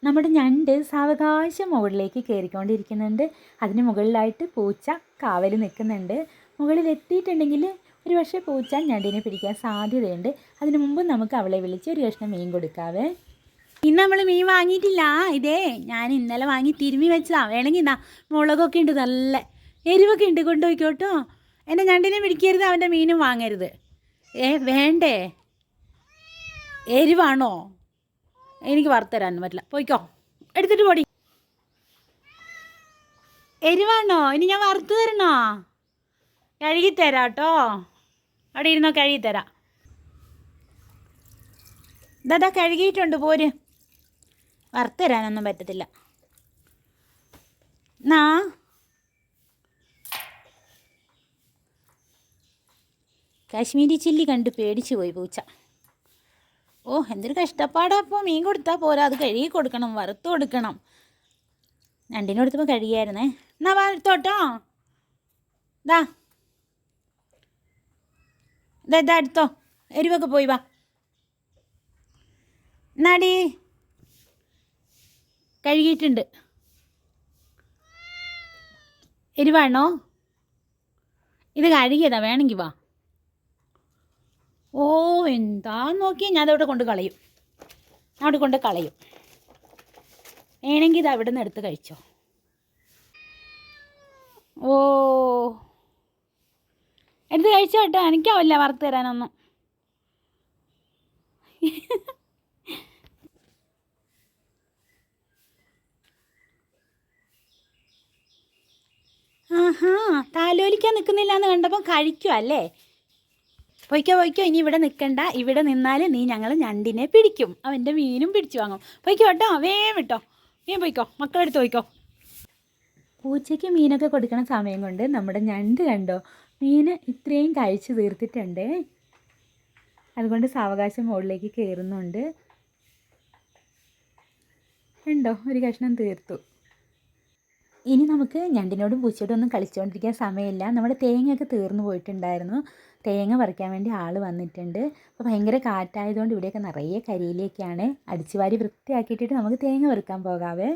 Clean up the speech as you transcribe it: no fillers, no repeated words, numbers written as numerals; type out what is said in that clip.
നമ്മുടെ ഞണ്ട് സാവകാശം മുകളിലേക്ക് കയറിക്കൊണ്ടിരിക്കുന്നുണ്ട്. അതിന് മുകളിലായിട്ട് പൂച്ച കാവൽ നിൽക്കുന്നുണ്ട്. മുകളിൽ എത്തിയിട്ടുണ്ടെങ്കിൽ ഒരു പക്ഷേ പൂച്ച ഞണ്ടിനെ പിടിക്കാൻ സാധ്യതയുണ്ട്. അതിനു മുമ്പ് നമുക്ക് അവളെ വിളിച്ച് ഒരു കഷ്ണം മീൻ കൊടുക്കാവേ. ഇന്ന് നമ്മൾ മീൻ വാങ്ങിയിട്ടില്ല. ഇതേ ഞാൻ ഇന്നലെ വാങ്ങി തിരുമ്മി വെച്ചതാ. വേണമെങ്കിൽ ഇന്നാ മുളകൊക്കെ ഉണ്ട്, നല്ല എരിവൊക്കെ ഉണ്ട്, കൊണ്ടുപോയിക്കോട്ടോ. എൻ്റെ ഞണ്ടിനെ പിടിക്കരുത്, അവൻ്റെ മീനും വാങ്ങരുത്. വേണ്ടേ? എരിവാണോ? എനിക്ക് വറുത്തരാനൊന്നും പറ്റില്ല, പോയിക്കോ, എടുത്തിട്ട് പോടി. എരിവാണോ? ഇനി ഞാൻ വറുത്ത് തരണോ? കഴുകിത്തരാം കേട്ടോ, അവിടെ ഇരുന്നോ, കഴുകിത്തരാം. ഇതാ കഴുകിയിട്ടുണ്ട്, പോര്. വറുത്തരാനൊന്നും പറ്റത്തില്ല. എന്നാ കാശ്മീരി ചില്ലി കണ്ട് പേടിച്ചു പോയി പൂച്ച. ഓ, എന്തൊരു കഷ്ടപ്പാടാ. അപ്പോൾ മീൻ കൊടുത്താൽ പോരാ, അത് കഴുകി കൊടുക്കണം, വറുത്ത് കൊടുക്കണം. രണ്ടിനും കൊടുത്തപ്പോൾ കഴുകിയായിരുന്നേ. എന്നാ വറുത്തോട്ടോ. ഇതാ ഇതാ എടുത്തോ, എരിവൊക്കെ പോയി വാ. എന്നാടി കഴുകിയിട്ടുണ്ട്. എരിവാണോ? ഇത് കഴുകിയതാ, വേണമെങ്കിൽ വാ. ഓ, എന്താ നോക്കിയാൽ ഞാൻ അതവിടെ കൊണ്ട് കളയും, അവിടെ കൊണ്ട് കളയും. വേണമെങ്കിൽ ഇത് അവിടെ നിന്ന് എടുത്ത് കഴിച്ചോ. ഓ, എടുത്ത് കഴിച്ചോ കേട്ടോ, എനിക്കാവില്ല വറുത്ത് തരാനൊന്നും. ആഹാ, താലോലിക്കാൻ നിൽക്കുന്നില്ല എന്ന് കണ്ടപ്പോൾ കഴിക്കുക അല്ലേ? പൊയ്ക്കോ പൊയ്ക്കോ, ഇനി ഇവിടെ നിൽക്കണ്ട. ഇവിടെ നിന്നാൽ നീ ഞങ്ങൾ ഞണ്ടിനെ പിടിക്കും, അവൻ്റെ മീനും പിടിച്ചു വാങ്ങും. പൊയ്ക്കോ കേട്ടോ, വേഗം വിട്ടോ, വേഗം പൊയ്ക്കോ, മക്കളെടുത്ത് പോയിക്കോ. പൂച്ചയ്ക്ക് മീനൊക്കെ കൊടുക്കണ സമയം കൊണ്ട് നമ്മുടെ ഞണ്ട് കണ്ടോ, മീൻ ഇത്രയും കഴിച്ച് തീർത്തിട്ടുണ്ട്. അതുകൊണ്ട് സാവകാശം മുകളിലേക്ക് കയറുന്നുണ്ട്. ഉണ്ടോ, ഒരു കഷ്ണം തീർത്തു. ഇനി നമുക്ക് ഞണ്ടിനോടും പൂച്ചയോടും ഒന്നും കളിച്ചുകൊണ്ടിരിക്കാൻ സമയമില്ല. നമ്മുടെ തേങ്ങയൊക്കെ തീർന്നു പോയിട്ടുണ്ടായിരുന്നു. തേങ്ങ പറിക്കാൻ വേണ്ടി ആൾ വന്നിട്ടുണ്ട്. അപ്പോൾ ഭയങ്കര കാറ്റായതുകൊണ്ട് ഇവിടെയൊക്കെ നിറയെ കരിയിലേക്കാണ്. അടിച്ചുവാരി വൃത്തിയാക്കിയിട്ടിട്ട് നമുക്ക് തേങ്ങ പറിക്കാൻ പോകാവേ.